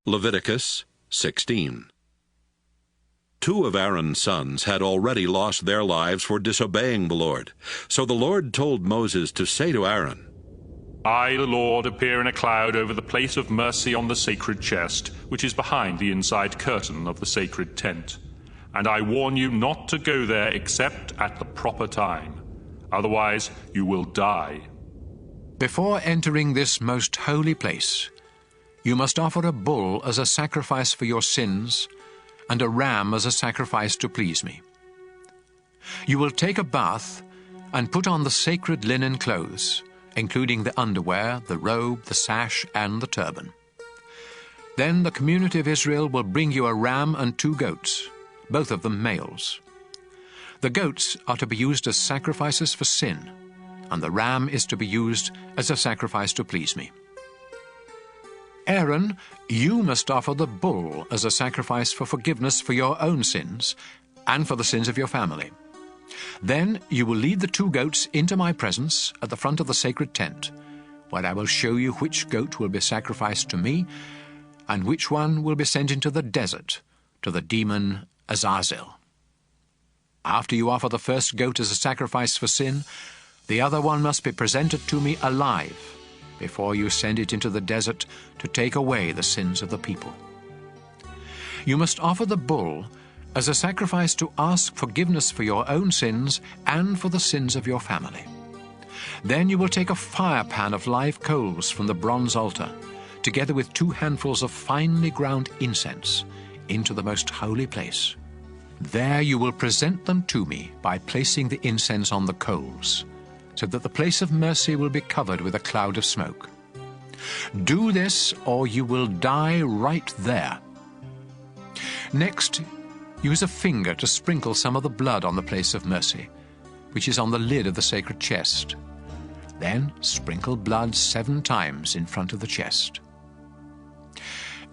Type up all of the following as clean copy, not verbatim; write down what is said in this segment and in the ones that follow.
Leviticus 16. 2 of Aaron's sons had already lost their lives for disobeying the Lord. So the Lord told Moses to say to Aaron, I, the Lord, appear in a cloud over the place of mercy on the sacred chest, which is behind the inside curtain of the sacred tent. And I warn you not to go there except at the proper time. Otherwise you will die. Before entering this most holy place, you must offer a bull as a sacrifice for your sins and a ram as a sacrifice to please me. You will take a bath and put on the sacred linen clothes, including the underwear, the robe, the sash, and the turban. Then the community of Israel will bring you a ram and 2 goats, both of them males. The goats are to be used as sacrifices for sin, and the ram is to be used as a sacrifice to please me. Aaron, you must offer the bull as a sacrifice for forgiveness for your own sins and for the sins of your family. Then you will lead the 2 goats into my presence at the front of the sacred tent, where I will show you which goat will be sacrificed to me and which one will be sent into the desert to the demon Azazel. After you offer the first goat as a sacrifice for sin, the other one must be presented to me alive before you send it into the desert to take away the sins of the people. You must offer the bull as a sacrifice to ask forgiveness for your own sins and for the sins of your family. Then you will take a fire pan of live coals from the bronze altar, together with 2 handfuls of finely ground incense, into the most holy place. There you will present them to me by placing the incense on the coals, so that the place of mercy will be covered with a cloud of smoke. Do this, or you will die right there. Next, use a finger to sprinkle some of the blood on the place of mercy, which is on the lid of the sacred chest. Then sprinkle blood 7 times in front of the chest.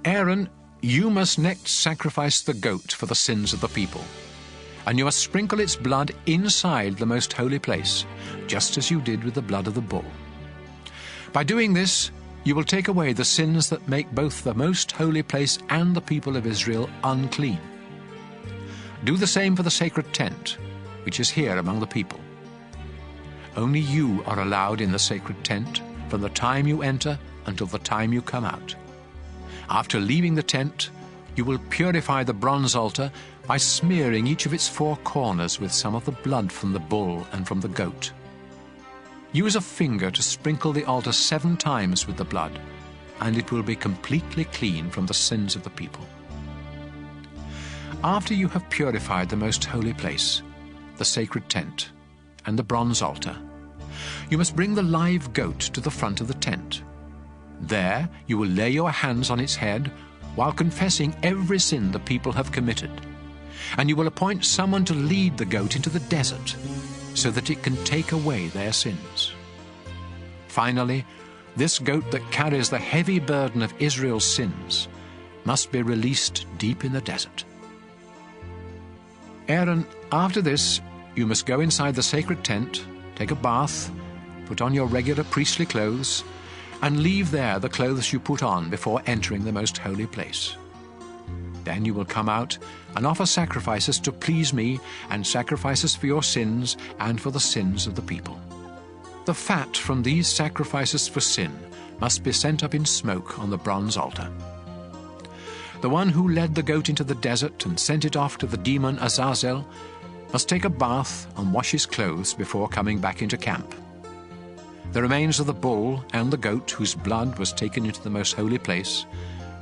Aaron, you must next sacrifice the goat for the sins of the people, and you must sprinkle its blood inside the most holy place, just as you did with the blood of the bull. By doing this, you will take away the sins that make both the most holy place and the people of Israel unclean. Do the same for the sacred tent, which is here among the people. Only you are allowed in the sacred tent from the time you enter until the time you come out. After leaving the tent, you will purify the bronze altar by smearing each of its 4 corners with some of the blood from the bull and from the goat. Use a finger to sprinkle the altar 7 times with the blood, and it will be completely clean from the sins of the people. After you have purified the most holy place, the sacred tent, and the bronze altar, you must bring the live goat to the front of the tent. There you will lay your hands on its head while confessing every sin the people have committed, and you will appoint someone to lead the goat into the desert so that it can take away their sins. Finally, this goat that carries the heavy burden of Israel's sins must be released deep in the desert. Aaron, after this, you must go inside the sacred tent, take a bath, put on your regular priestly clothes, and leave there the clothes you put on before entering the most holy place. Then you will come out and offer sacrifices to please me and sacrifices for your sins and for the sins of the people. The fat from these sacrifices for sin must be sent up in smoke on the bronze altar. The one who led the goat into the desert and sent it off to the demon Azazel must take a bath and wash his clothes before coming back into camp. The remains of the bull and the goat whose blood was taken into the most holy place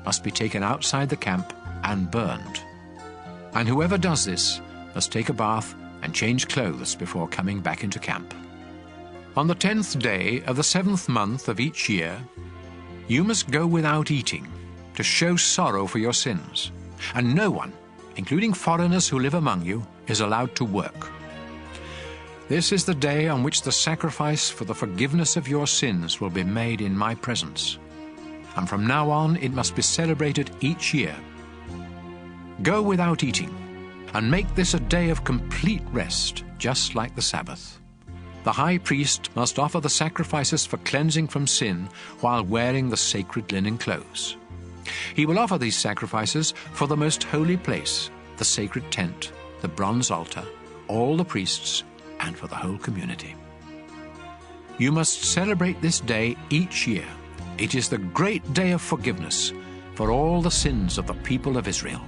must be taken outside the camp and burned. And whoever does this must take a bath and change clothes before coming back into camp. On the 10th day of the 7th month of each year, you must go without eating to show sorrow for your sins, and no one, including foreigners who live among you, is allowed to work. This is the day on which the sacrifice for the forgiveness of your sins will be made in my presence, and from now on it must be celebrated each year. Go without eating, and make this a day of complete rest, just like the Sabbath. The high priest must offer the sacrifices for cleansing from sin while wearing the sacred linen clothes. He will offer these sacrifices for the most holy place, the sacred tent, the bronze altar, all the priests, and for the whole community. You must celebrate this day each year. It is the great day of forgiveness for all the sins of the people of Israel.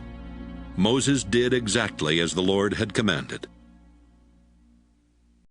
Moses did exactly as the Lord had commanded.